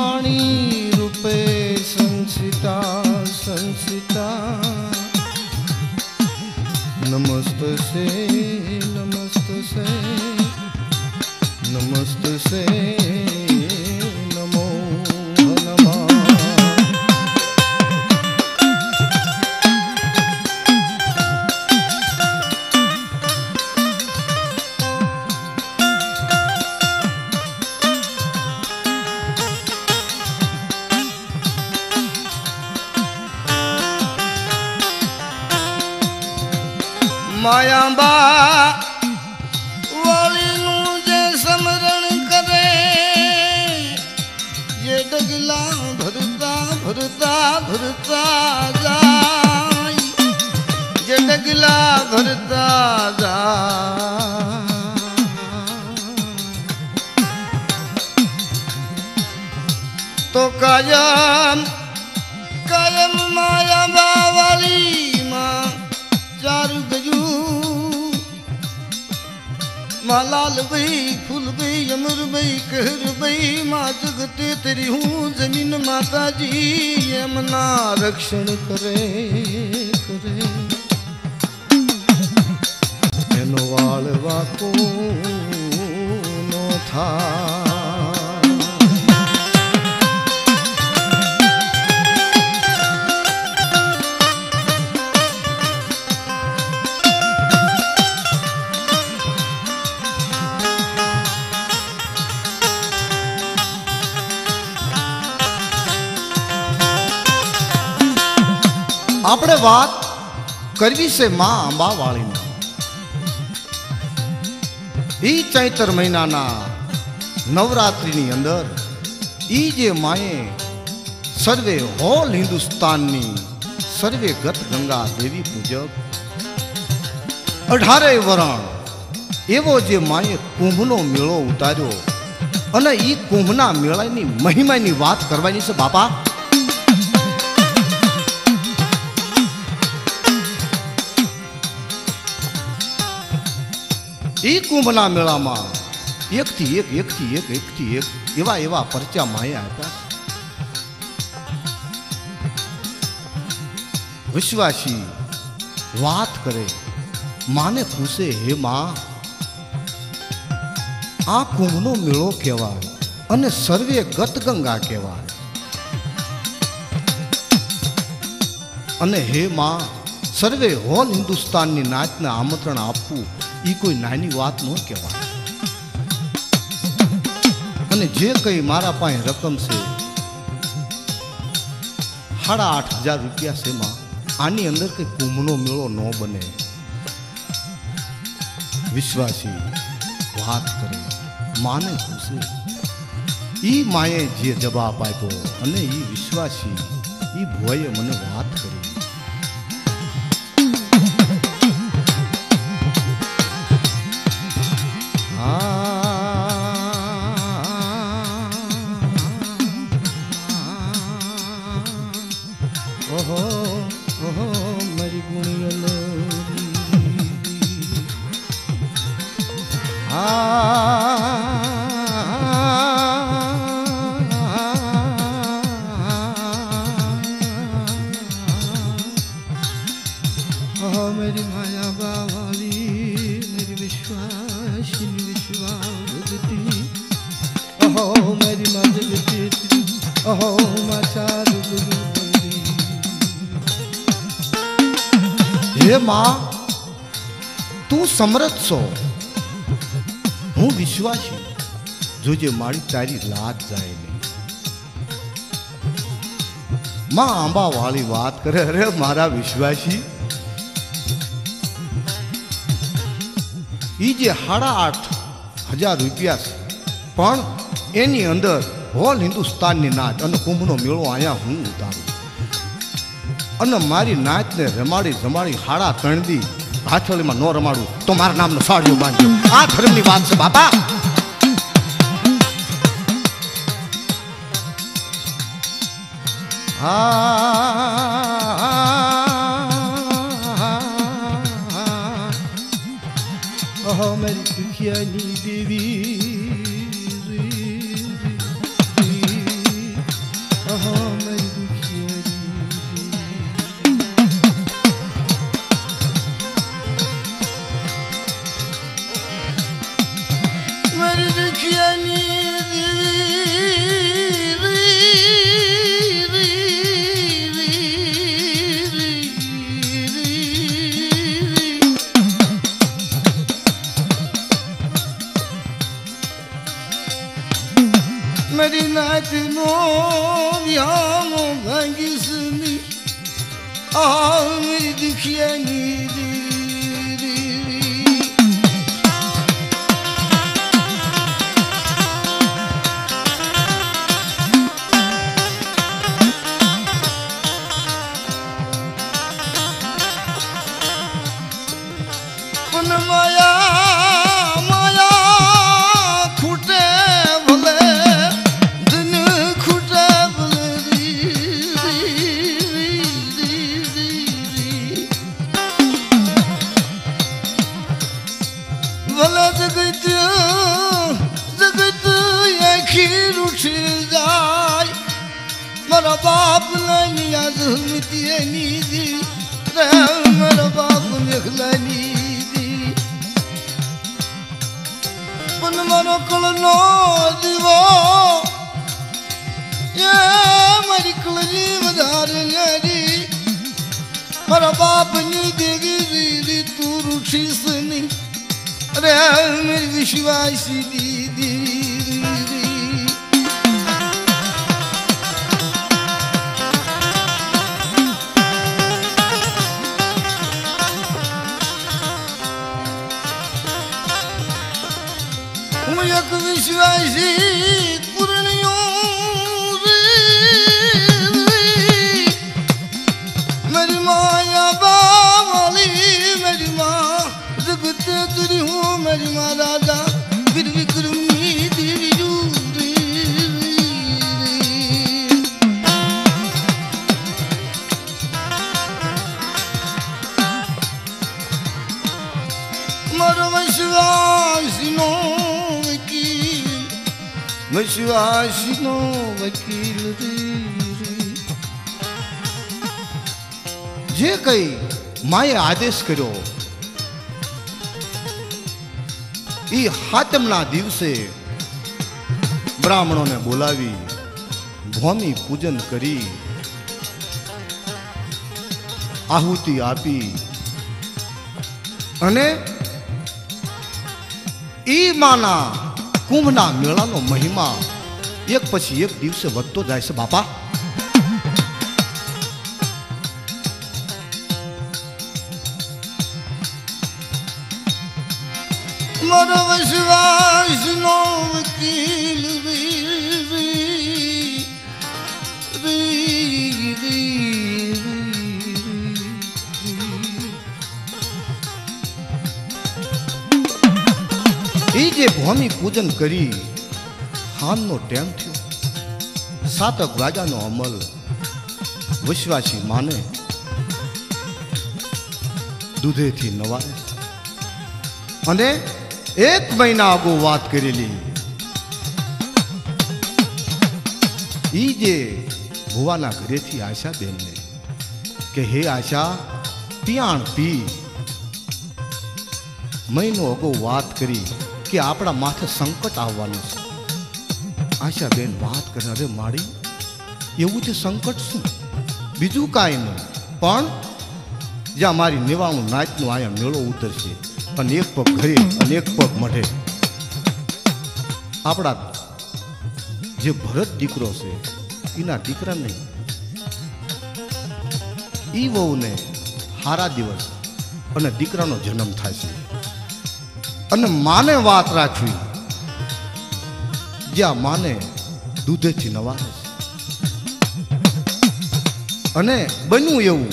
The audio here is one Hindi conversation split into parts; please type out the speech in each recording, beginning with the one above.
वाणी रूपे संसिता संसिता नमस्ते से नमस्ते से नमस्ते से नमो नमः। मायाबा वाली जे समरण करे ये डगला भरता भरता भरता जाय ये डगला भरता जाय तो कायम कायम मायाबा वाली माँ चारू गजू मालाल बई फूल बई अमर बई कहर बई माँ जगते तेरी हूँ जमीन माता जी यमुना रक्षण करे करे एनो वाल वाको नो था। આપણે વાત કરવી છે માં અંબાવાળીની। એ ચૈત્ર મહિનાના નવરાત્રિની અંદર એ જે માએ સર્વે હોલ હિન્દુસ્તાનની સર્વે ગત ગંગા દેવી પૂજક 18 વરણ એવો જે માએ કુંભનો મેળો ઉતાર્યો અને એ કુંભના મેળાની મહિમાની વાત કરવાની છે બાપા। એ કુંભના મેળામાં એકથી એક એવા એવા પરચા માએ આપ્યા। વિશ્વાસી વાત કરે માને પૂછે હે માં આ કુંભનો મેળો કહેવાય અને સર્વે ગત ગંગા કહેવાય અને હે માં સર્વે હોલ હિન્દુસ્તાનની નાચને આમંત્રણ આપવું એ કોઈ નાની વાત ન કહેવાય અને જે કઈ મારા પાસે રકમ છે 8,500 રૂપિયા છે માં આની અંદર કઈ કુંભનો મેળો ન બને। વિશ્વાસી વાત કરે માને પૂછે એ માએ જે જવાબ આપ્યો અને એ વિશ્વાસી એ ભોએ મને વાત કરી। ओहो ओहो मरी गुणियल मेरी माया बावाली मेरी विश्वासिनी विश्वासती ओहो मेरी माँ जगती ओहो माँ चारू हे माँ तू समर्थ छो हूँ विश्वासी जोजे मारी तारी लाग जाए नहीं। माँ आंबा वाली बात करे अरे मारा विश्वासी ई जे 8,500 રૂપિયા છે પણ એની અંદર હોલ હિન્દુસ્તાનની નાચ અને કુંભનો મેળો અહીંયા હું ઉતારું અને મારી નાચને રમાડી જમાડી 3.5 દી હાથવલીમાં ન રમાડું તો મારા નામનો સાડિયો બાંધજો। આ ધર્મની વાત છે બાપા। ओहो मेरी दुखियानी देवी નો વ્યામો ભાંગીસની આમી દીખિયાની માયા માયા ખૂટે ભલે દિન ખૂટે ભલે ભલે જગત જગત આખી ઉઠી જાય મારા બાપ નાની યાદ મિતી નીદી મારા બાપ મેઘલાની મારો કળનો દીવો એ મારી કળની વધારી મારા બાપની દેવી તું રૂઠીસ નહીં અરે મેરી વિશ્વાસી દીદી એક વિશ્વાસી પૂર્ણિયો મેરી માયા બાવલી મેરી માં જગત તુરી હું મેરી માં રાજા વીર વિક્રમી દેવી મારો વિશ્વાસનો વિશ્વાસનો વકીલ જે કઈ માએ આદેશ કર્યો એ હાતમના દિવસે બ્રાહ્મણોને બોલાવી ભૂમિ પૂજન કરી આહુતિ આપી અને ઈ માના કુંભના મેળાનો મહિમા એક પછી એક દિવસે વધતો જાય છે બાપા મારો વિશ્વાસનો વકીલ એ જે ભૂમિ પૂજન કરી હાનનો ટેમ થયો 7 વાગ્યાનો અમલ વિશ્વાસી માને દૂધેથી નવારે અને 1 મહિના અગાઉ વાત કરેલી ઈ જે ભુવાના ઘરેથી આશા બેનને કે હે આશા પિયાણ પી મહિનો અગાઉ વાત કરી કે આપણા માથે સંકટ આવવાનું છે આશા બેન વાત કરે અરે માડી એવું છે સંકટ શું બીજું કાંઈ નહીં પણ જ્યાં મારી 99 નાચનો આયા મેળો ઉતરશે અને એક પગ ઘરે અને એક પગ મઢે આપણા જે ભરત દીકરો છે એના દીકરા નહીં ઈ વહુને હારા દિવસ અને દીકરાનો જન્મ થાય છે અને માને વાત રાખવી જ્યાં માને દૂધેથી નવારે છે અને બન્યું એવું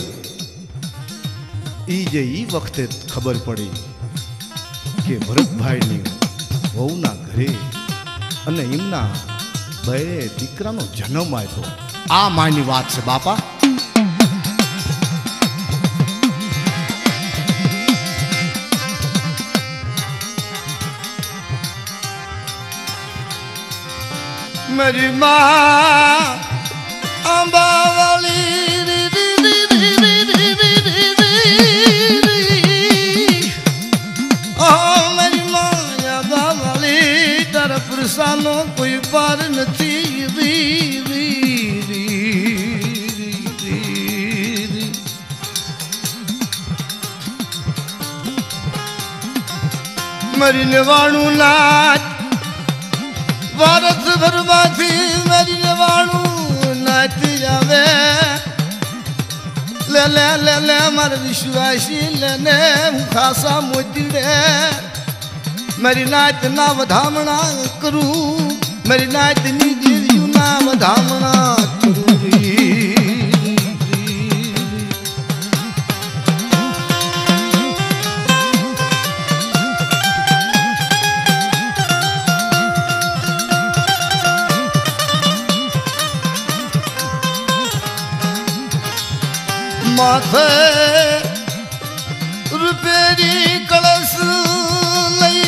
ઈ જે ઈ વખતે ખબર પડી કે ભરતભાઈની વહુના ઘરે અને એમના બે દીકરાનો જન્મ આવ્યો આ માની વાત છે બાપા मेरी माँ अंबावली मेरी माँ अंबावली तारा पुरुषानो कोई पार नहीं मेरी निवाणु नाच भारत भरवाथी मेरी ले ले मार विश्वासी लेने खासा मोती रे मेरी नात ना वधामणा करूं मेरी नात नी जीव्यू ना वधामणा करूं माथे रुपेरी कलश लई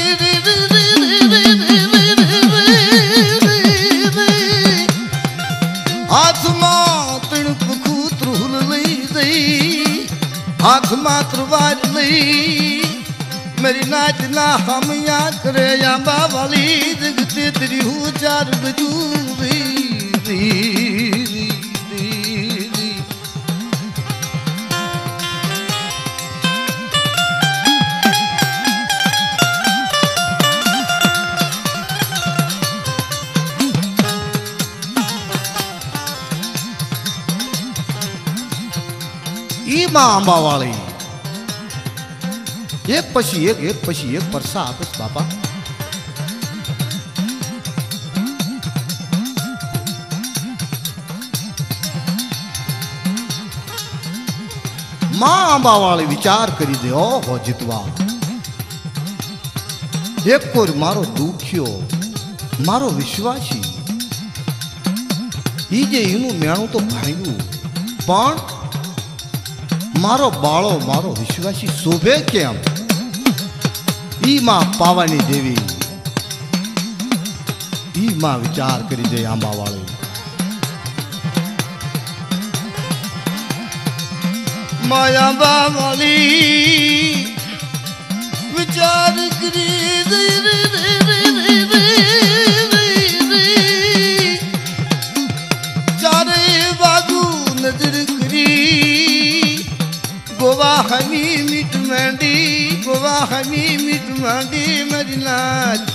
हाथ में तणप खूतरूल लई दई हाथ में तलवार लई मेरी नाच ना हम या करे या बावाली जगते तेरी हूँ चार बजू मां अंबा वाली एक पशी एक परसा आपस बापा मां अंबा वाली विचार करी दे हो जितवा एक कोर मारो दुखियो मारो विश्वासी ई जे इनु मेणु तो भांग्यू पण मारो बाळो मारो विश्वासी शोभे केम ई मां पावानी देवी ई मां विचार करी दे आंबा वाली माया बावाली विचार करी दे चारे बाजू नजर करी गोवा हमी मिट मांडी मेरी नाच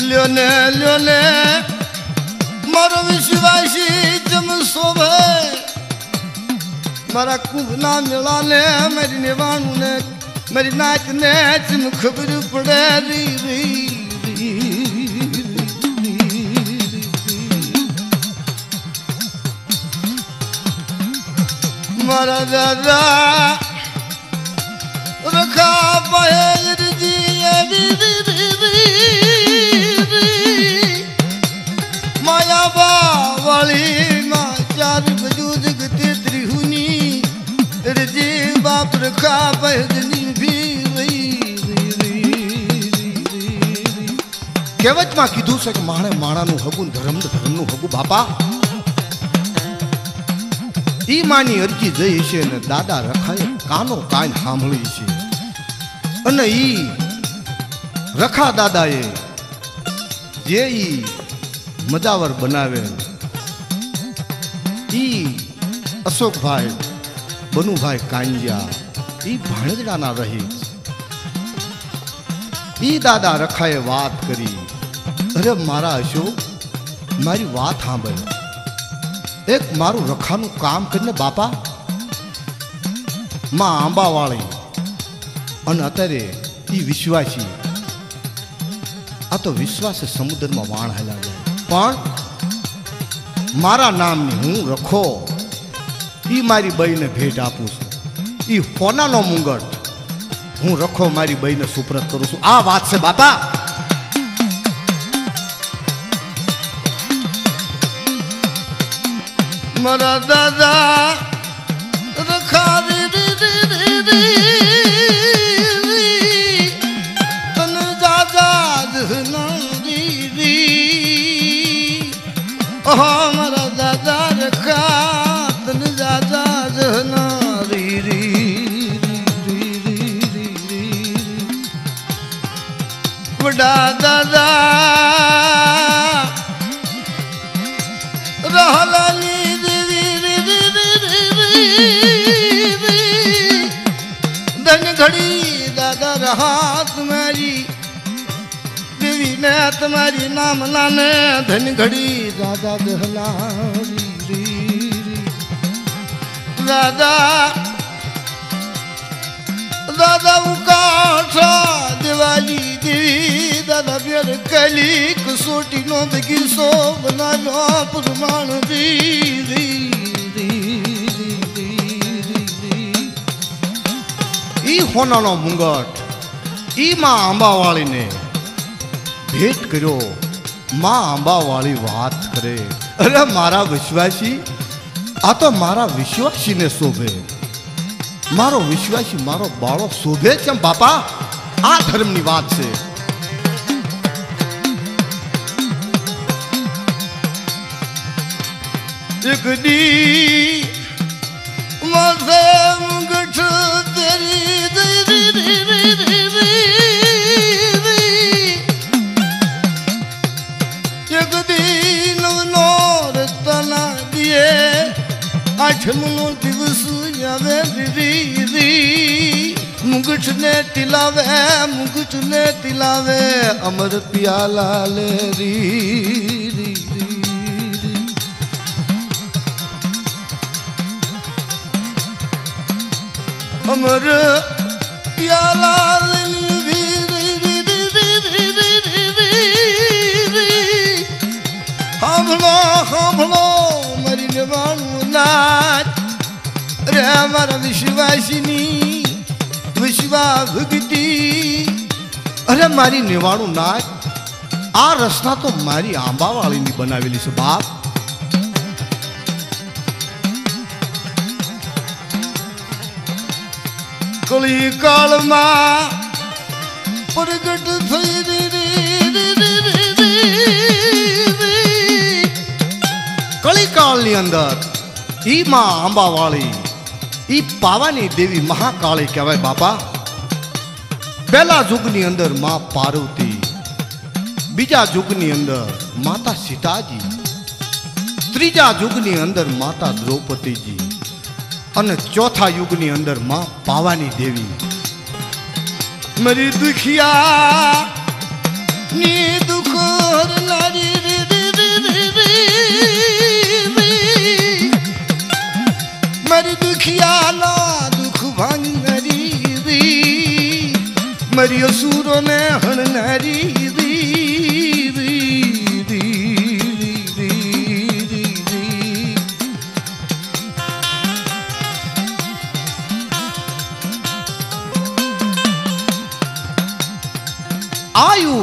ल्योने मारो विश्वासी जम शोभे मारा कुबना मिला ले मेरी निवाणु ने मेरी नाच ने तुम खबर पड़े री मारा दादा रखा पहर जी माया बावाली माँ चार बजूद गते त्रिहुनी रजी बाप रखा पहरनी भी कहेवत में कीधु से कि माणे माणानु हगु धर्म धर्मनु हगु बापा ई मानी अरजी जई छे ने दादा रखाए कानो कान सांभळी छे अने ई रखा दादाए जे ई मजावर बनावे ई अशोक भाई बनू भाई कांजिया ई भाणेजडाना रही ई दादा रखाए बात करी अरे मारा अशोक मारी बात सांभळ एक मारू रखानु काम करने बापा मां आंबा वाली अने अत्यारे ई विश्वासी आ तो विश्वास समुद्र में वाण हेला पण मारा नाम नी हूँ रखो ई मारी बई ने भेट आपू छूं ई फोना नो मुंगट हूँ रखो मारी बई ने सुप्रत करू छूं आ बात से बापा मारा दादा रखा तन दादा मारा दादा रखा तन दादा बड़ा दादा रहलानी धन घड़ी दादा रहा तुम्हारी देवी ने तुम्हारी नाम लाने धन घड़ी राजा दहलारी राजा दादा उकाठा दिवाली देवी दादा प्यार कली कसोटी नो दगी सो बना लो प्रमाण दी ई होनानो मुंगट ई मां अंबावाली ने भेट करो मां अंबावाली बात करे अरे मारा विश्वासी आ तो मारा विश्वासी ने शोभे मारो विश्वासी मारो बाळो शोभे चम बापा आ धर्म नी बात से एक दी मजे मुंगठ तेरी एक दिन नोर तना दिए आठमनो दिवस यावे दीदी मुंगठ ने तिलावे अमर प्याला ले री अमर प्याला हमलो मरी निवाणु नाच रे हमारा विश्वासिनी विश्वा भक्ति अरे मारी निवाणु नाच आ रचना तो मारी आंबावाली नी बनावेली छे बाप कली काल मां प्रगट थई कली काल नी अंदर ई मां आंबावाली ई पावानी देवी महाकाली कहवाय बापा पहला युग नी अंदर मां पार्वती बीजा युग नी अंदर माता सीताजी त्रीजा युग नी अंदर माता द्रौपदी जी और चौथा युग नी अंदर मां पावानी देवी मेरी दुखिया नी दुख नारी मेरी दुखिया ना दुख भांग नरी मेरी असुरों ने हण नरी आयु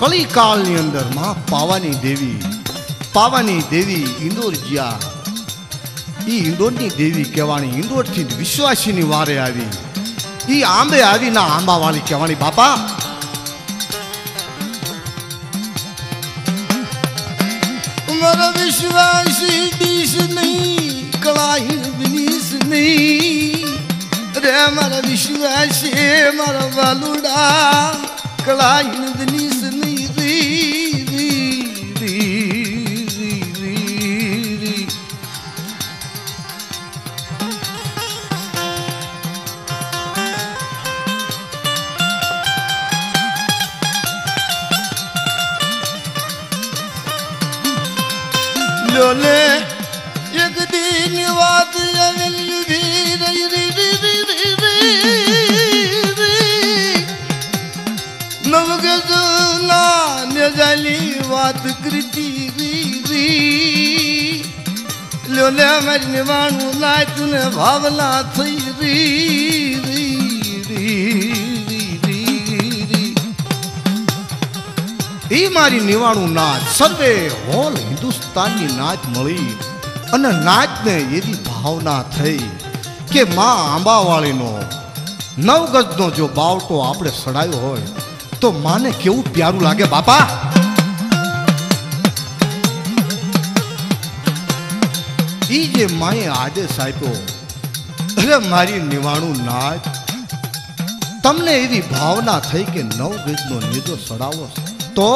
कली काल नी अंदर मां पावानी देवी इंदोर जिया ई इंदोर नी देवी कहवानी इंदोर थी विश्वासी नी वारे आवी ई आंबे आवी ना आंबावाली कहवानी बापा मारा विश्वासी बीस नहीं कलाई बिनीस नहीं रे मारा विश्वासी मारा बालुड़ा कलाई बिनीस नहीं लोले एक दिन बात नवगज ना निजाली बात कृति लोले मेरी निवाणु लाय तूने भावना थई ई मारी निवाणु नाच सर्वे होल हिंदुस्तान की नाच मळी अने नाच ने एवी भावना थई के मां आंबावाली नो 9 गज नो जो बावटो आपणे सड़ायो होय तो माने केवुं प्यारू लागे बापा ई जे माए आदेश आप्यो अरे मारी निवाणु नाच तमने एवी भावना थई के 9 गज नो नीजो सड़ावो तो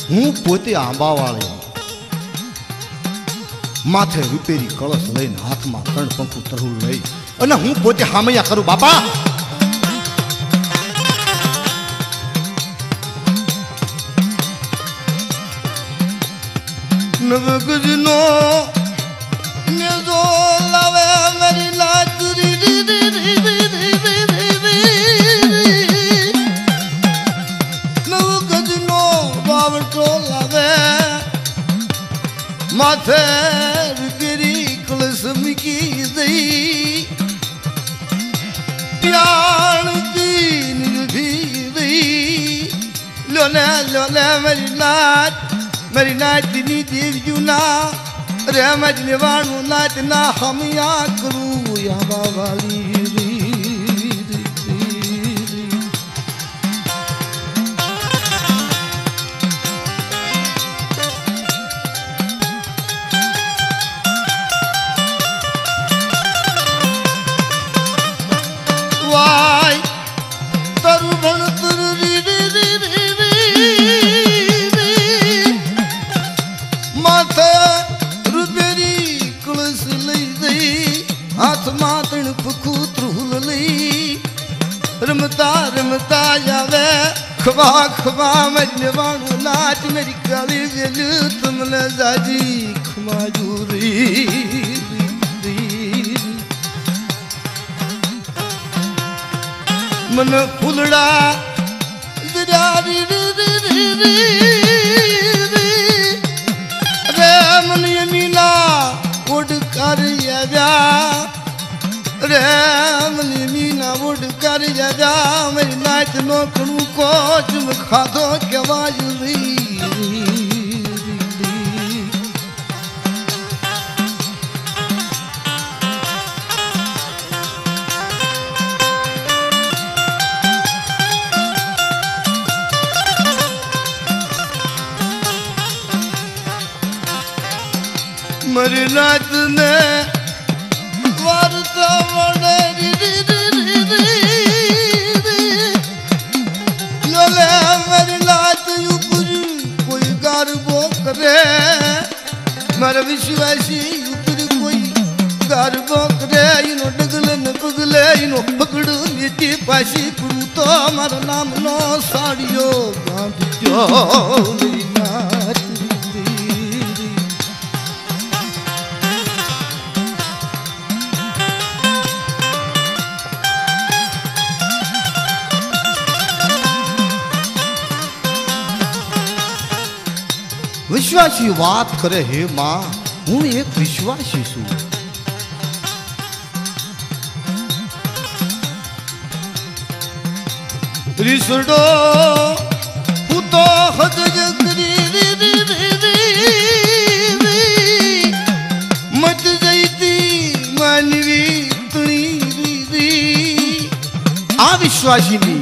हूँ पोते आंबावाली माथे रूपेरी कलश लईने हाथ में 3 पंखु तरहुल लई अने हूँ पोते हामैया करूं बापा નવગજનો ને જો લાવે મારી લાચરી નવગજનો બાવટો લાવે માથે વિગરી કળશ મૂકી દઈ પ્યાણ પીન ભી દઈ લોને લોને મારી નાચની દેવ્યુના રે મજને વાણું નાચના હમિયા કરું યા વાલી વાય તરુ ભણતર માથે રૂપેરી કળશ લઈ દઈ હાથમાં તણ પખું ત્રુલ લઈ રમતા રમતા આવે ખવા ખવા મજવાણું નાચ મેરી કાળી વેલ તમને જાજી ખમા જુરી मन फुलड़ा रे मन यमीना उड़ कर रे मन यमीना उड़ कर मेरी नाच नो कणु को चुम खाधो केवाज मरी नाच ने वारता मने लोले मरी नाच ऊपर कोई गरबो करे मारा विश्वासी ऊपर कोई गरबो करे इनो डगले न पगले इनो पकड़ नीति पासी पुरु तो मारा नाम नो साड़ियो बांधियो मेरी नाच विश्वासी बात करे हे मां हूँ एक विश्वासी छू रिसडो पुतो हद जगरी मत जईती मानवी तुणी आ विश्वासी नी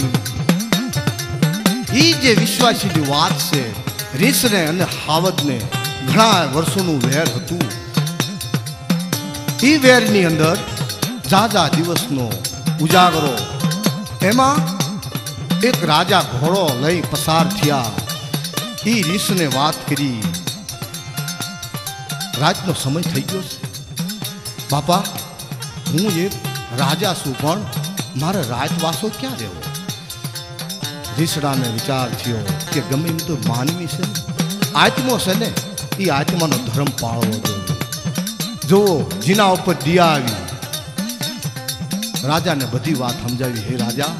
ई जे विश्वासी नी बात से રીસને અને હાવદને ઘણા વર્ષોનું વેર હતું એ વેરની અંદર જાજા દિવસનો ઉજાગરો એમાં એક રાજા ઘોડો લઈ પસાર થયા એ રીસને વાત કરી રાતનો સમય થઈ ગયો છે બાપા હું એક રાજા છું પણ મારે રાતવાસો ક્યાં રહેવો રીસડાને વિચાર થયો કે ગમે એમ તો માનવી છે આત્મો છે ને એ આત્માનો ધર્મ પાળવો જોઈએ જો જીના ઉપર દિયા આવી રાજાને બધી વાત સમજાવી હે રાજા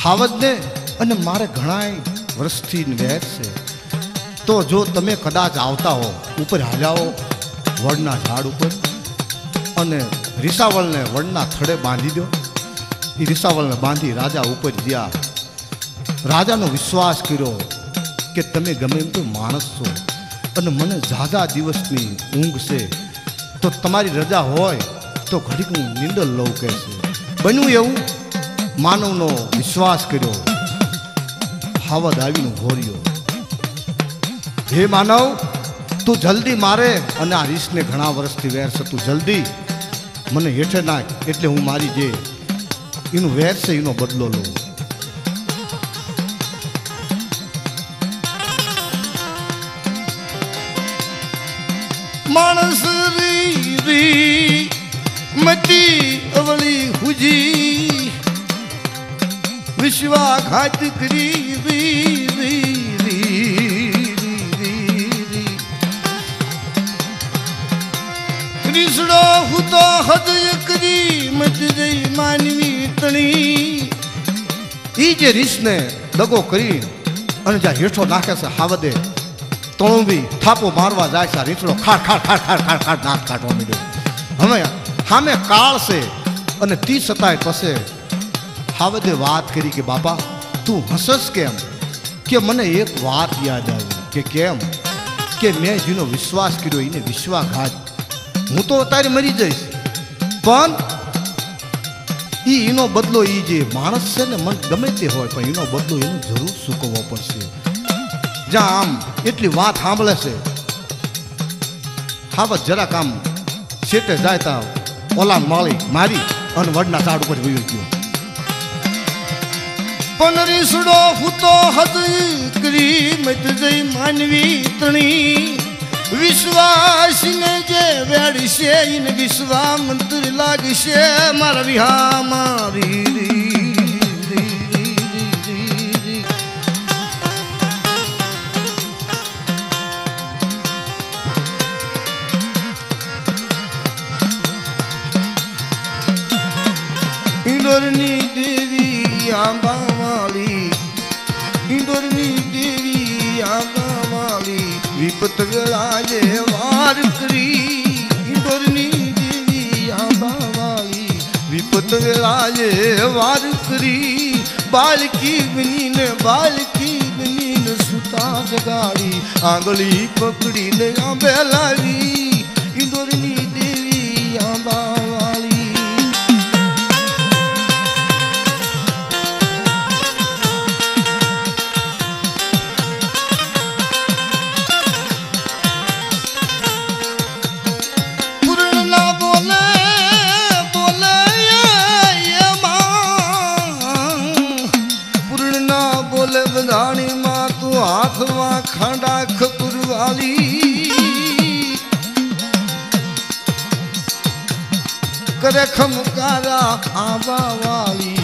હાવદને અને મારે ઘણા વર્ષથી વેર છે તો જો તમે કદાચ આવતા હો ઉપર હાલ્યાઓ વડના ઝાડ ઉપર અને રીસાવળને વડના થડે બાંધી દો એ રીસાવળને બાંધી રાજા ઉપર ગયા રાજાનો વિશ્વાસ કર્યો કે તમે ગમે એમ તો માણસ છો અને મને ઝાઝા દિવસની ઊંઘ છે તો તમારી રજા હોય તો ઘડીક હું નિંદર લઉં કે છે બન્યું એવું માનવનો વિશ્વાસ કર્યો હાવદ આવીને ઘોર્યો હે માનવ તું જલ્દી મારે અને આ રીસને ઘણા વર્ષથી વેર છે તું જલ્દી મને હેઠે નાખ એટલે હું મારી જે એનું વેર છે એનો બદલો લઉં मानस री री मती अवली हुजी विश्वाघात करी री री री री री रीसड़ो हूँ तो हृदय करी मत गई मानवी तणी ई जे रीस ने दगो करी अने जा हेठो नाखे से हावदे तणो भी थापो मारवा जाए सा रीसड़ो खाड़ खाड़ खाड़ खाड़ खाड़ खाड़ नाक काटवा मीडे हमें हामे काल से अने ती सताय पसे हावदे बात करी के बाबा तू हसस केम के मने एक बात याद आई के केम के मैं जीनो विश्वास कर्यो इने विश्वासघात हूँ तो अत्यारे मरी जाइश पण ई इनो बदलो ई जे माणस छे ने मन गमे ते होय पण इनो बदलो एनो जरूर चूकवવો પડશે ज्यां आम एटली वात सांभळे छे हावत जरा काम सेटे जाय ता ओला माळी मारी अने वडना झाड़ पर वयो गयो पण रीसड़ो हूतो हद करी मत जई मानवी तणी विश्वास ने जे वेड़शे इन विश्वामंत्र लागशे मारा विहा मारी इंदोरनी देवी आंबा वाली इंदोरनी देवी आंबा वाली विपत वेलाजे वार करी इंदोरनी देवी आंबा वाली विपत वेलाजे वार करी बालकी बनी ने सुता जगाड़ी आंगली पकड़ी ने आंबे लावी इंदोरनी देवी आंबा वाली बधानी माँ तू हाथ माँ खांडा खपुर वाली करे खमकारा आंबा वाली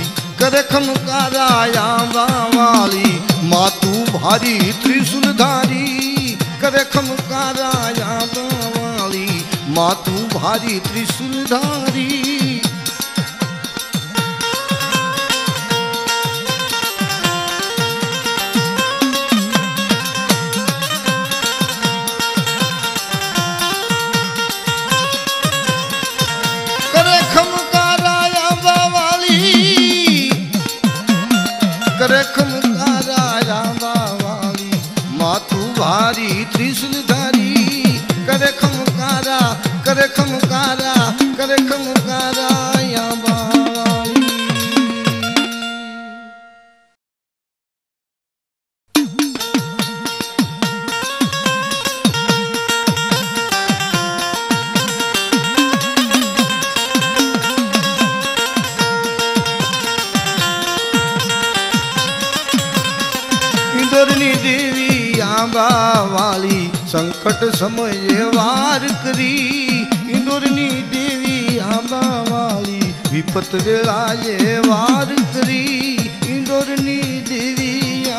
करे खमकारा आंबा वाली माँ तू भारी त्रिशूलधारी करे खमकारा आंबा वाली माँ तू भारी त्रिशूलधारी करे खमकारा आंबा वाली माँ तू भारी त्रिशूलधारी करे खमकारा करे खमकारा करे खमकारा आंबा वाली इंदोरनी देवी आंबा वाली संकट समय वार करी इंदोरनी देवी आंबा वाली विपत वेलाए वार करी इंदोरनी देवी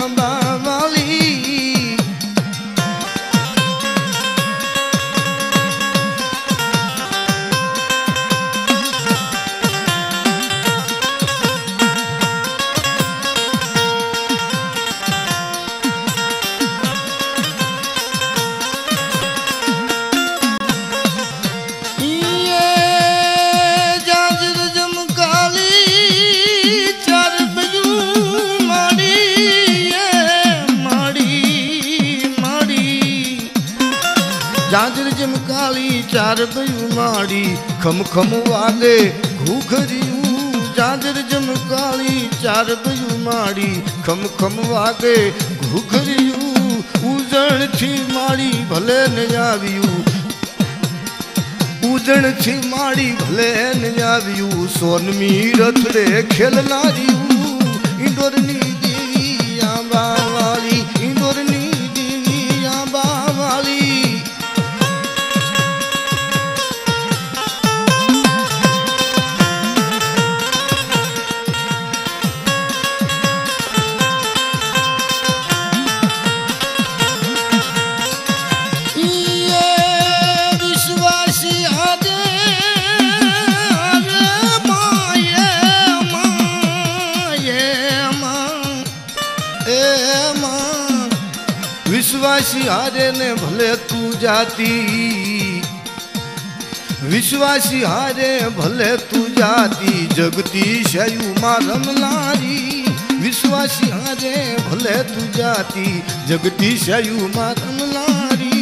आंबा वाली झांझर जमकाली चार बयू माड़ी खम खम वागे घूघरियू झांझर जमकाली चार बयू माड़ी खम खम वागे घूघरियू उजण थी माड़ी भले न आवियू उजण थी माड़ी भले न आवियू सोनमी रथड़े खेलनारियू इंदोरनी देवी आंबा वाली इंदोरनी देवी आंबा वाली विश्वासी आदे मां विश्वासी हारे ने भले तू जाती विश्वासी हारे भले तू जाती जगती शयु मां रमनारी विश्वासी हारे भले तू जाती जगती शयु मां रमनारी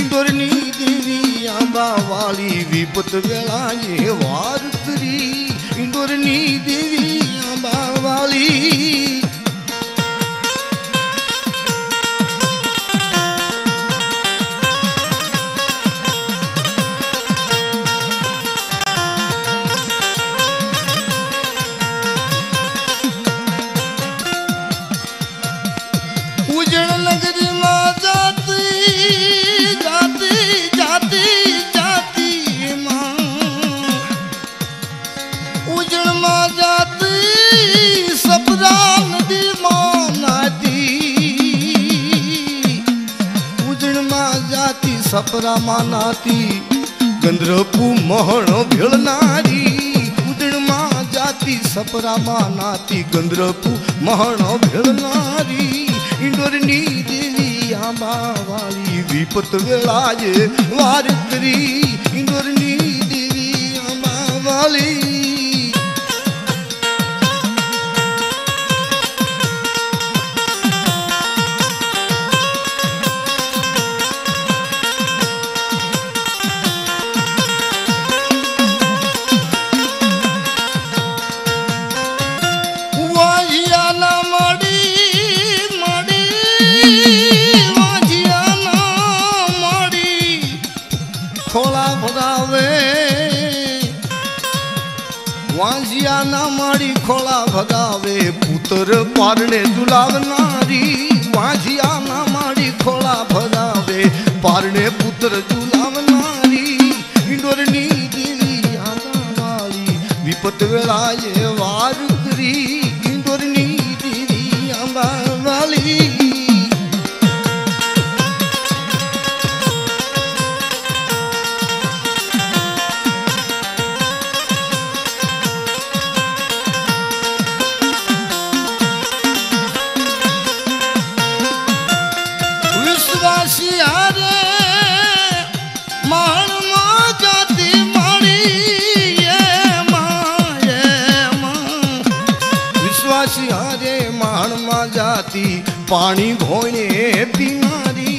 इंदोरनी देवी आंबा वाली विपत वेला ये वार करी इंदोरनी देवी आंबा वाली सपरा मानाती गंद्रपू महणो भेळनारी उदण मां जाती सपरा मानाती गंद्रपू महणो भेळनारी इंदोरनी देवी आंबा वाली विपत वेळाए वार करी इंदोरनी देवी आंबा वाली वांजिया ना माड़ी खोला भगावे पुत्र पारणे झुलावनारी वांजिया ना माड़ी खोला भगावे पारणे पुत्र झुलावनारी इंदोरनी देवी आंबा वाली विपत वेळाए वार करी इंदोरनी देवी आंबा वाली जाती पानी घोणे पीनारी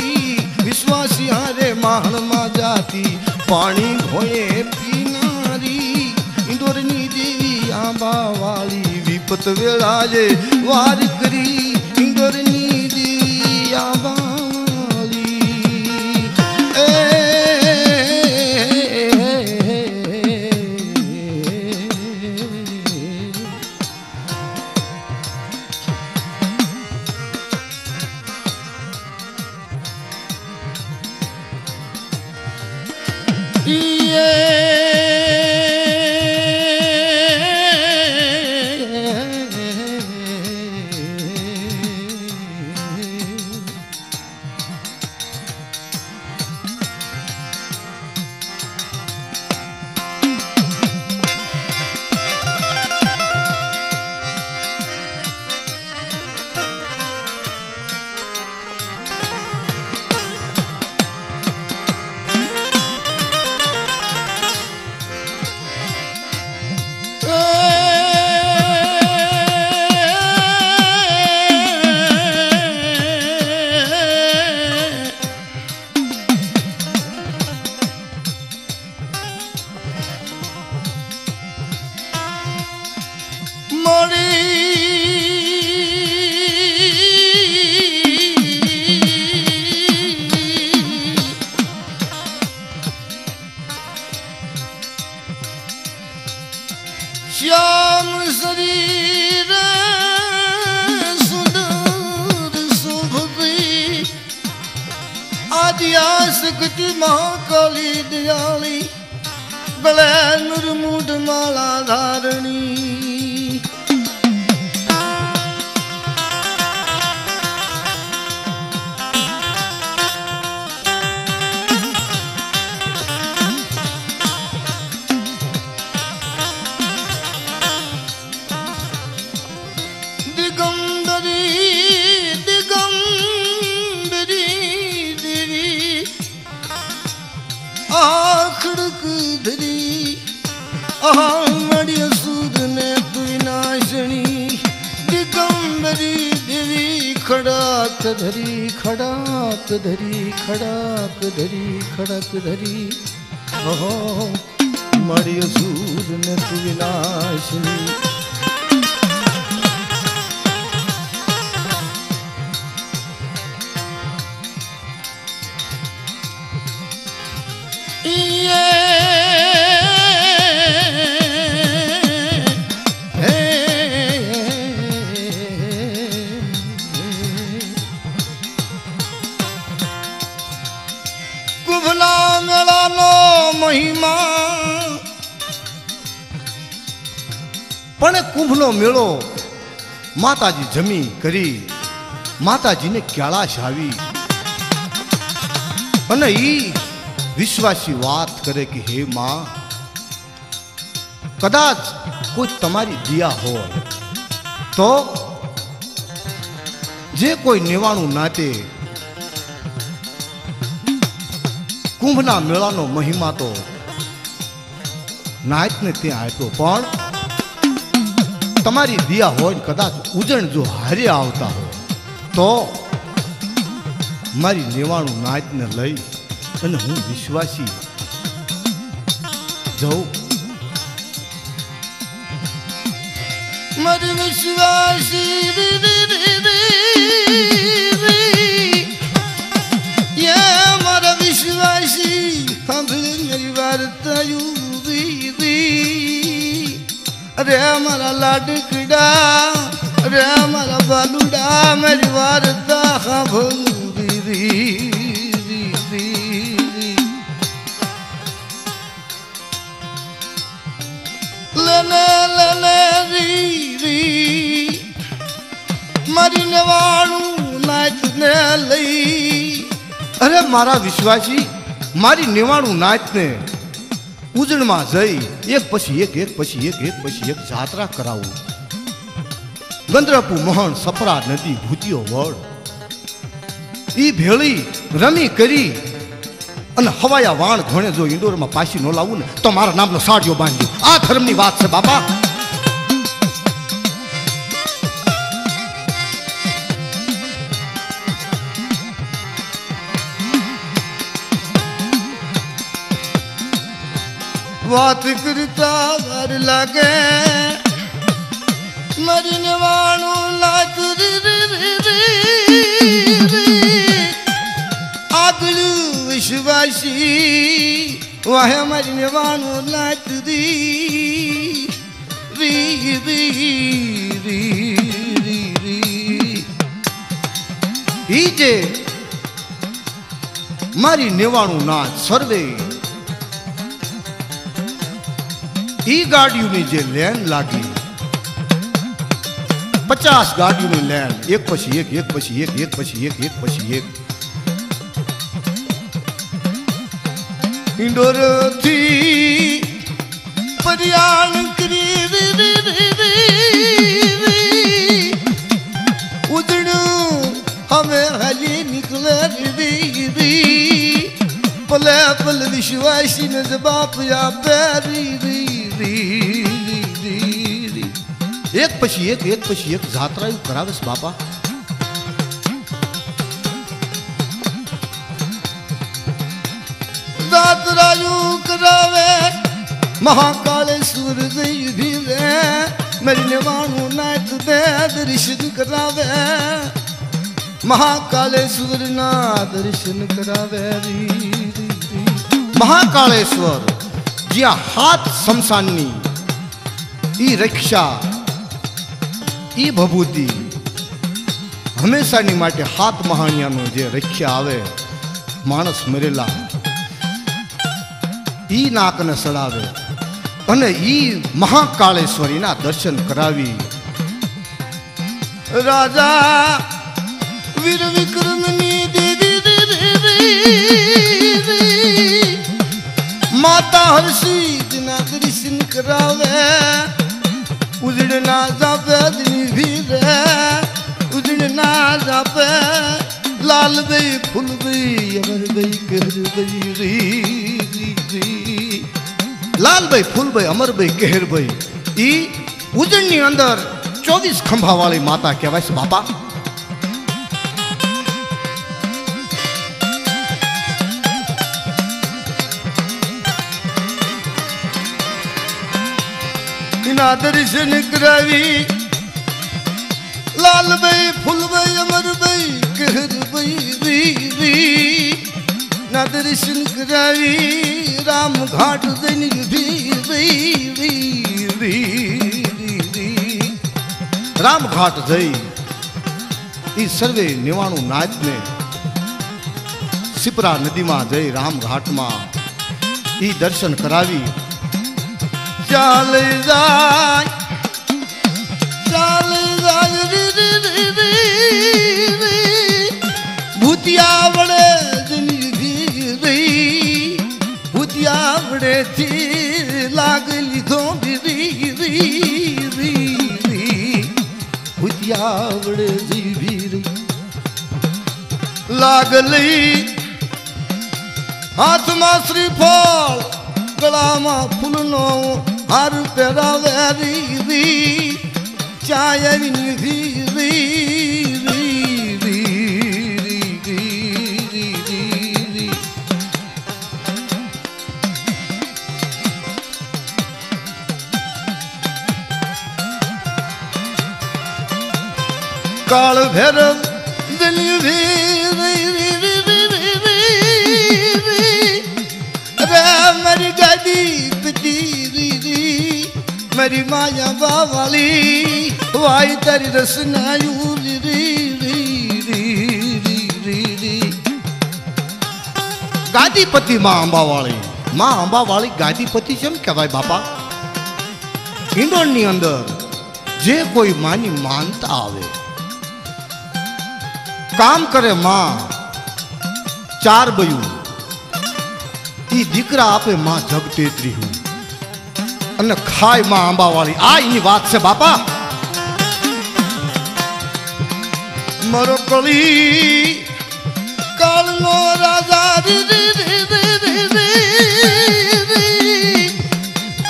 विश्वासी हारे महान मा जाती पानी घोणे पीनारी इंदोरनी देवी आंबा वाली विपत वेळाए वार करी इंदोरनी देवी आंबा श्याम शरीर सुंदर शोभवी आद्या शक्ति महाकाली दयाली गले निर्मूढ़ माला धारणी दिगंबरी देवी खड़क धरी खड़क धरी खड़क धरी खड़क धरी ओहो मरियो सूर ने तू विनाशनी महिमा पण कुंभनो मेळो माताजी जमी करी माताजी ने कैलाश आवी अने ई विश्वासी बात करे कि हे मां कदाच कोई तमारी दिया हो तो जे कोई निवाणु नाते कुंभना मेळानो महिमा तो नायत ने त्या आप्यो पण तमारी दिया होय कदाच उजण जो हारे आवता हो तो मारी निवाणु नायत ने लई अने हूँ विश्वासी जाऊं मारी विश्वासी ये मारा विश्वासी सांभळे मेरी वार्ता यू अरे मारा लाडकड़ा अरे मारा बालुड़ा मेरी वार्ता सांभळ लले लले री मारी नवाणु नाच ने लई अरे मारा विश्वासी मारी निवाणु नाच ने उजण में जई एक पछी एक जात्रा करावू गंद्रपू मोहन सपरा नदी भूतियो वड़ ई भेली रमी करी अने हवाया वाण घोणे जो इंडोर में पासी न लावू ने तो मारा नामनो साड़ियो बांध्यो आ धर्मनी बात छे बाबा बात करता वर लागे मरने वाणु लात आगलू विश्वासी वाहे मरने वाणु लात री री री री री री जे मारी नेवाणु नाच सर्वे ई गाड़ियों ने जे लैन लागी 50 गाड़ियों ने लैन एक पछी एक पछी एक पछी एक पछी एक इंडोर थी परियान करी उजड़ू हमें हली निकले पले पल विश्वासी ने जवाब या बेरी एक पछी एक जात्रा करावेस बापा जात्रा करावे महाकालेश्वर भी मेरी निवाणु नाच दे दर्शन करावे महाकालेश्वर ना दर्शन करावे महाकालेश्वर ज्या हाथ शमशानी ई रक्षा ई भभूति हमेशा नी माटे हाथ महानिया नो जे रक्षा आवे मानस मरेला ई नाक ने सड़ावे अने ई महाकालेश्वरी ना दर्शन करावी राजा वीर विक्रमनी देवी माता हर्षी दिना दर्शन करावे उजड़ना जापे दिन भी रे उजड़ना जापे लाल बई फूल बई अमर बई कहर बई री लाल बई फूल बई अमर बई कहर बई ई उजड़नी अंदर 24 खंभा वाली माता कहवाय छे बापा। इना दर्शन करावी लाल भाई फूल भाई अमर भाई कहर भाई री ना दर्शन करावी राम घाट दिन राम घाट जई ई सर्वे निवाणु नाच ने सिपरा नदी में जई राम घाट में ई दर्शन करावी चाल जाय भूतिया बड़े भूतिया बड़े थी लागली तो भूतिया बड़े जी लागली हाथ में श्रीफल गला में फूलनो हार पेरावेरी चाय काल भैरव मेरी गादी पति मेरी माया बावाली वाई तेरी रसनायू गादीपति मां अंबा वाली गादीपति चम कहवाय बापा। इंडोर अंदर जे कोई मानी मानता आवे काम करे मां 4 बयू ई दीकरा आपे मां जगतेत्री हूँ अने खाय मां अंबा वाली आ इनी बात से बापा। मरो कली काल नो राजा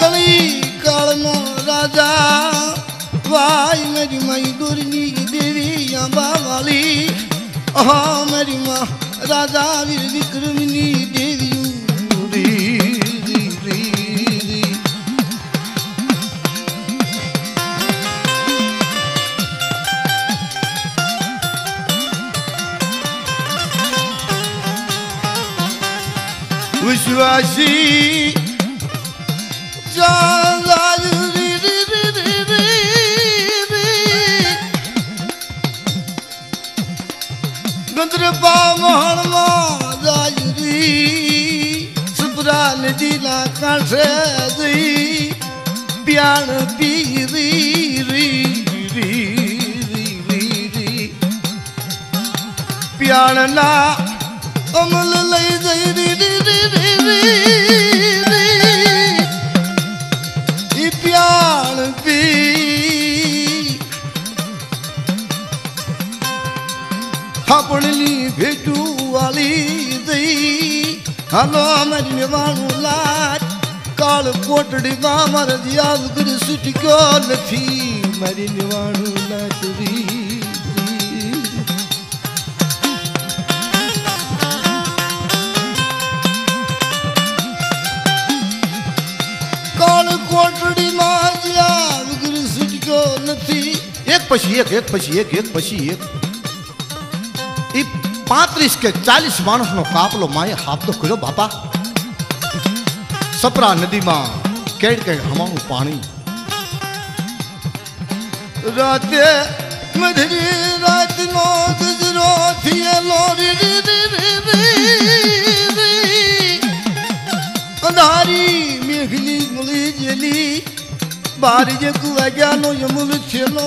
कली काल नो राजा वाई मेरी माई दुर्नी देवी अंबा वाली मेरी माँ राजा वीर विक्रमिनी देवी विश्वासी गंद्रपा मोहन माजरी सुपरा नदी ना कांठे दी प्याण पीरी प्याण ना अमल लई गई प्याण पी अपनी भेटू वाली दई हलो मेरी निवाणु लाट काल कोटड़ी मार दिया गुर सुट को लथी मेरी निवाणु लाट काल कोटड़ी मार दिया गुर सुट को लथी एक पछी एक पछी एक 35 के 40 मानस नो कापलो माए हाथ तो करो बापा। सपरा नदी में केड़ के हमारू पानी राते मधुरी रात नो गुजरो थी लोरी अंधारी मेघली मुली जली बारी जे कुआ ज्ञानो यमुल छेलो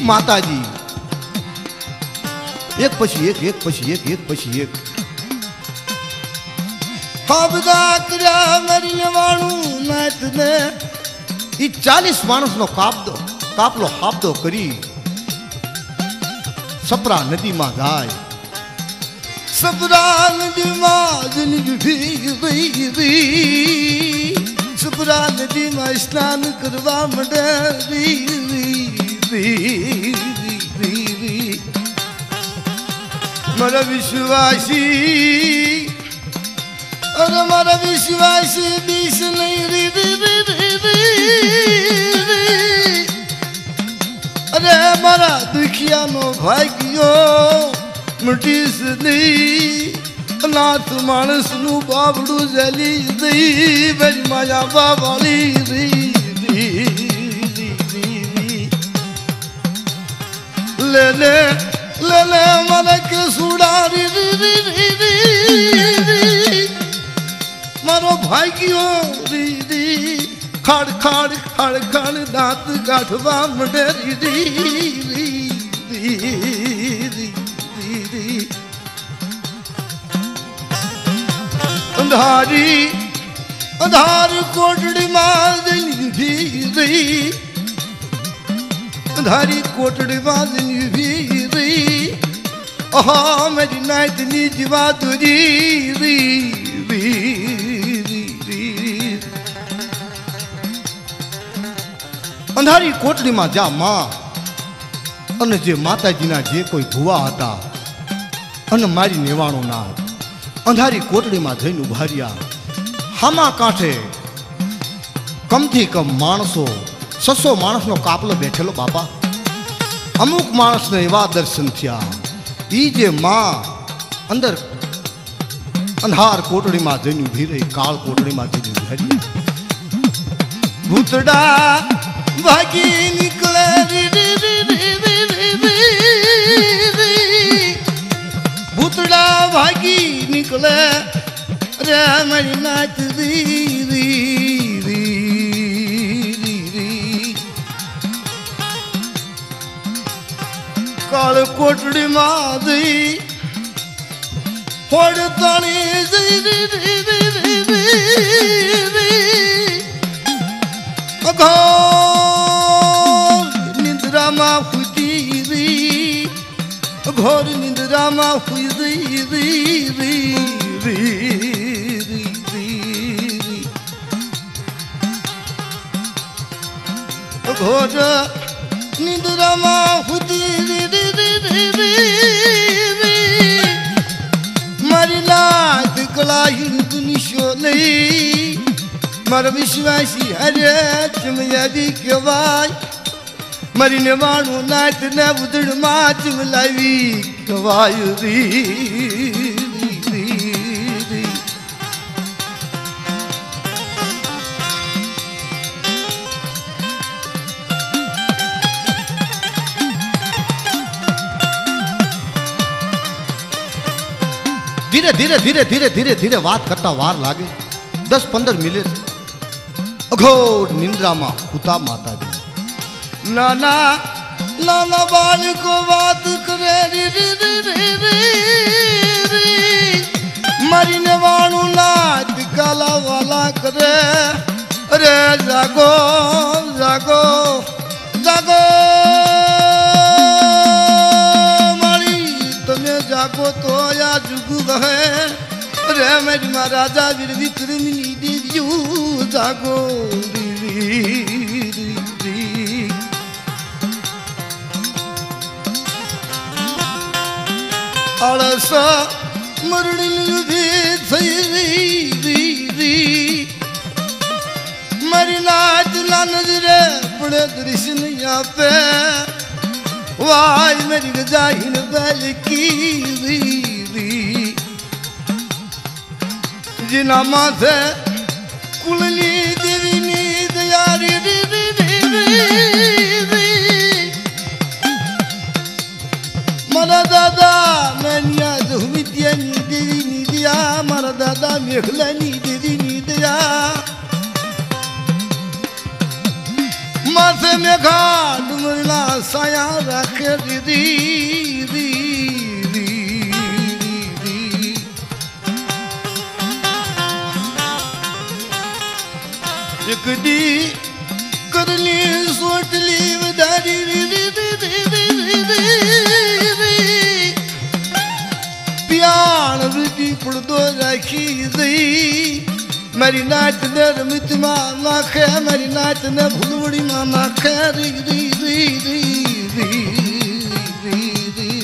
माता जी एक पछी एक हाबदा कर्या मेरी निवाणु नाथ ने ई 40 मानस नो कापलो हाबदो करी सपरा नदी में जाय सपरा नदी में सुपरा नदी में स्नान करवा मडे री री री री री री मारा विश्वासी अरे मारा विश्वासी बीस नहीं री री री री री अरे मारा दुखिया नो भाग्यो मटीस नहीं नाथ मानस नु बाबड़ू जली दी मेरी माया बाबाली री री री री ले ले ले ले मन के सुड़ा री री री री री मारो भाग्यो री री खाड़ खाड़ खाड़ खाड़ दांत गाठवा मडे री री री री री री अंधारी अंधार कोटड़ी मादनी भी रही अंधारी कोटड़ी मादनी भी रही ओहा मेरी नायतनी जीवा तुरी री री री री अंधारी कोटड़ी में जा मां अने जे माताजीना जे कोई भुवा हता अने मारी नेवाणो नाथ अंधारी कोटड़ी में जईने उभा रह्या हामा कांठे कम थी कम माणसो 600 माणसनो कापलो बैठेलो बापा अमुक माणसने एवा दर्शन थया ई जे मां अंदर अंधार कोटड़ी में जईने उभी रही काल कोटड़ी में जईने उभी रही भूतड़ा भागी निकले री री री री री री भूतड़ा भागी निकले रे मेरी नाच री री री री री काल कोटड़ी मादी होड़ तानी री री री री री री घोर निंद्रा मा फुटी री घोर निंद्रा मा हुई री री री री री री घोर निंद्रा मा हुई री री री री री मारी नाथ कला हिंदुनी शोले मारा विश्वासी हरे तुम यदि केवाय मरी ने वाणु नाथ ने बुदड़ माच मिलावी कवायु री री री धीरे धीरे धीरे धीरे धीरे धीरे बात करता वार लागे 10-15 मिनट अघोर निंद्रा में हुता माता जी नाना नाना बाल को बात करे री री री री री री मरी ने वाणु नाच काला वाला करे अरे जागो जागो जागो मारी तुम्हें जागो तो या जुगु गए अरे मेरी महाराजा वीर विक्रमिनी देवी जागो री री री री अलसा मरड़ी भी थई री री मरी नाच ला नजरे बड़े दृश्य यहाँ पे वाई मेरी गजाहिन बैल की री री जिना माथे कुलनी देवी नींद यारी री री री री मारा दादा मैनिया जुमितिया नी देवी नी दिया मारा दादा मेघला नी देवी नी दिया माथे में घाट मुरला साया रखे री री री री री एक दी करनी सोटली वधारी री री री री री प्याण वृद्धि पड़दो राखी दई મારી નાચ ને રમિતમાં નાખે મારી નાચ ને ભૂલવડીમાં નાખે રી રી રી રી રી રી રી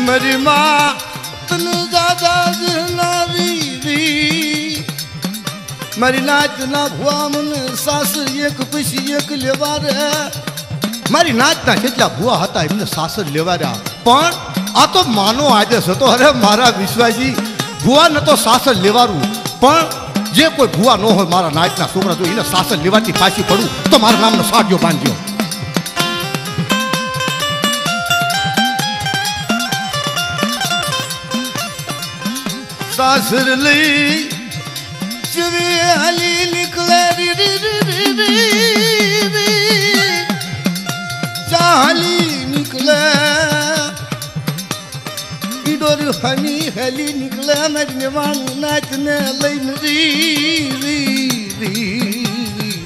મારી માં તને દાદા જનાવી રી મારી નાચ ના ભુવા મને સાસ એક પછી એક લેવા રે મારી નાચના જેટલા ભુવા હતા એમને સાસર લેવા રહ્યા પણ આ તો માનો આદેશ હતો અરે મારા વિશ્વાસી ભુવા ન તો સાસર લેવાનું પણ જે કોઈ ભુવા ન હોય મારા નાચના છોકરા જો એને સાસર લેવાથી પાછી પડું તો મારા નામનો સાડ્યો બાંધ્યો सासर लई चवे हली निकले री री री री री चाली निकले इडोर हमी हली निकले मेरी निवाण नाचने लईन री री री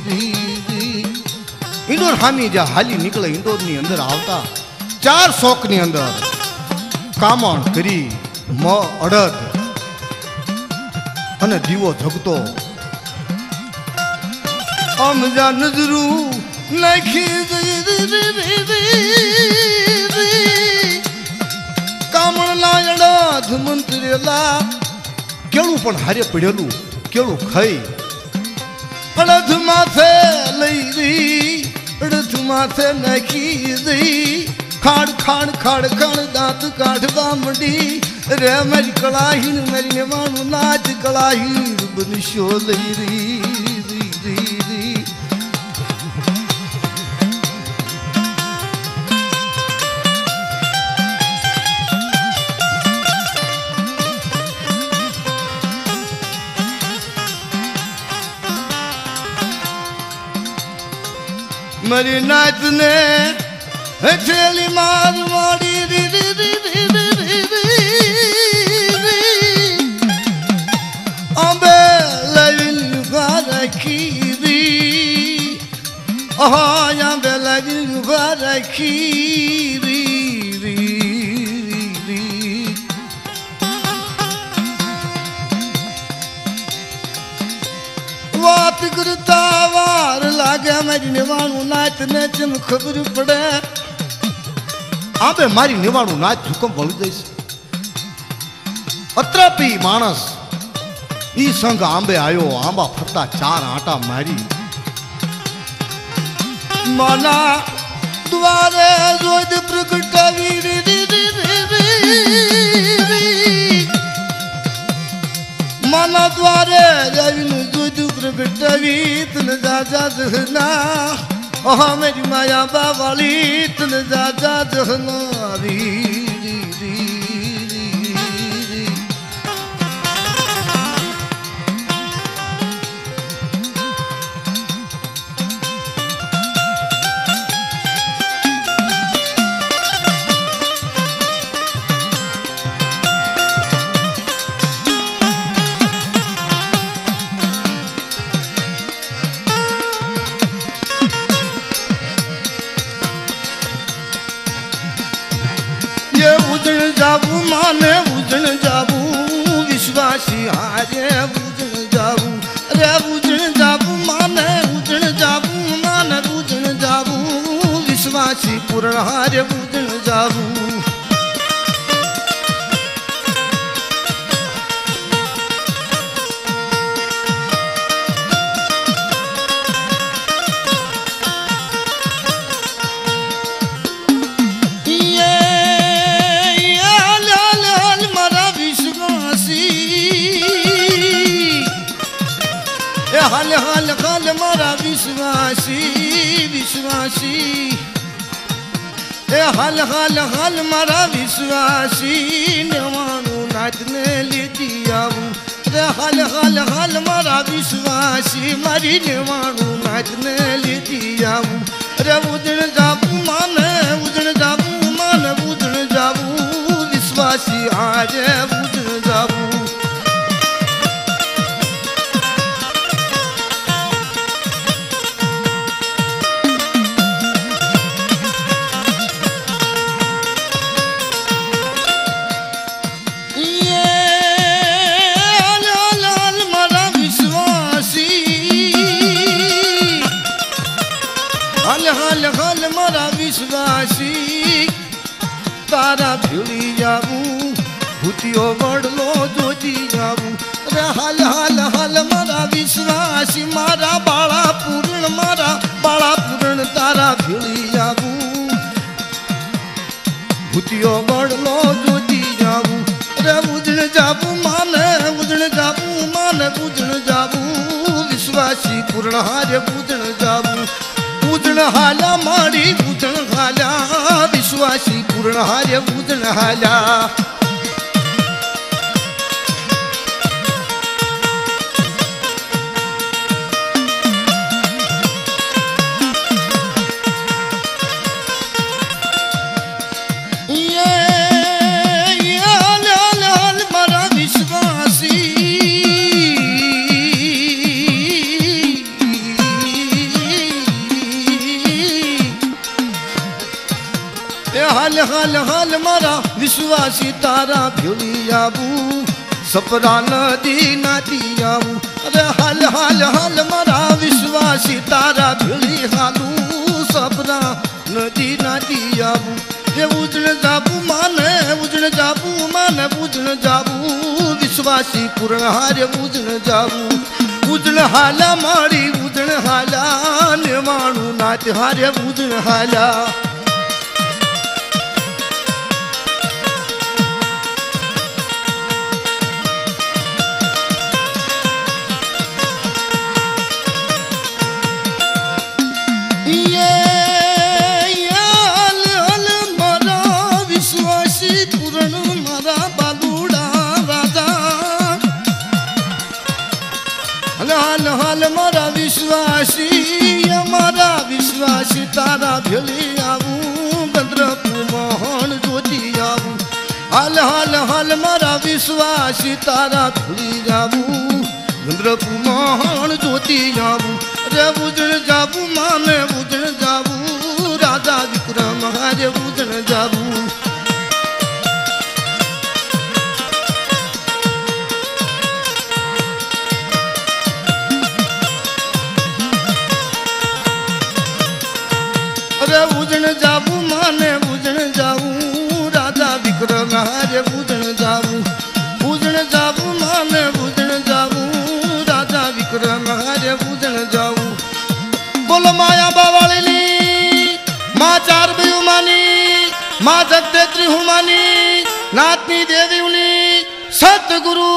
री री इंडोर हमी जा हाली निकले इंडोर ની અંદર આવતા ચાર શોક ની અંદર કામણ કરી મ અડદ અને દીવો જગતો આમ જા નજરું નાખી કામણ લાયડા મંત્રેલા કેળું પણ હારે પડેલું કેળું ખાઈ અડધ માથે લઈ રહી અડધ માથે નાખી દઈ ખાડ ખાડ ખાડ ખાડ દાંત કાઢવા મંડી રે મારી કળાહીન મારી નેવાનું નાચ કળાહીન બનશો લઈ રી રી રી રી મારી નાચ ને હથેલી માર મોડી રી રી રી રી રી રી અંબે લવિલ રાખી રી ઓહ અંબે લવિલ રાખી રી રી રી વાત કરતા વાર લાગે મારી નિવાણું નાચ ને જેમ ખબર પડે આંબે મારી નિવાણું નાચ હુકમ વળી દઈશ અત્રાપી માણસ ઈ સંગ આંબે આયો આંબા ફરતા ચાર આંટા મારી માના દ્વારે જોઈદ પ્રગટાવી રી રી રી માના દ્વારે રવિનું જોઈદ પ્રગટાવી તને દાદા જહના ઓહ મેરી માયા બાવાળી તને દાદા જહના રી રી રી રી जाबू माने उजण जाबू विश्वासी हारे उजण जाबू रे उजण जाबू माने उजण जाबू विश्वासी पूर्ण हारे उजण जाबू हाल हाल हाल मारा विश्वासी विश्वासी ए हाल हाल हाल मारा विश्वासी नवाणु नाच ने लेती आऊं रे हाल हाल हाल मारा विश्वासी मारी नवाणु नाच ने लेती आऊं रे उजण जाबू माने उजण जाबू विश्वासी आज हाल हाल हाल मारा विश्वासी तारा भीड़ी जाऊं भूतियो वडलो जोजी जाऊं रे हाल हाल हाल मारा विश्वासी मारा बाळा पूर्ण तारा भीड़ी जाऊं भूतियो वडलो जोजी जाऊं रे उजण जाऊं माने उजण जाऊं विश्वासी पूर्ण हारे उजण जाऊं उजण हाल्या माडी उजण हाल्या विश्वासी पूर्ण हारे उजण हाल्या हाल हाल हाल मारा विश्वासी तारा भीड़ी आबू सपरा नदी नाती आबू अरे हाल हाल हाल मारा विश्वासी तारा भीड़ी हालू सपरा नदी नाती आबू ये उजण जाबू माने उजण जाबू विश्वासी पूर्ण हारे उजण जाबू उजण हाला मारी उजण हाला निवाणू नाच हारे उजण हाला हाल हाल मारा विश्वासी तारा भीड़ी आऊं गंद्रपू मोहन जोती आऊं हाल हाल हाल मारा विश्वासी तारा भीड़ी आऊं गंद्रपू मोहन जोती आऊं रे उजण जाबू माने उजण जाबू राजा विक्रम हारे उजण जाबू उजण जाबू माने उजण जाऊं राजा विक्रम हारे उजण जाबू माने उजण जाऊं राजा विक्रम हारे उजण जाऊं बोलो माया बावाळीनी मां चार बेउमानी मां जगदेत्री हुमानी नातनी देवीनी सतगुरु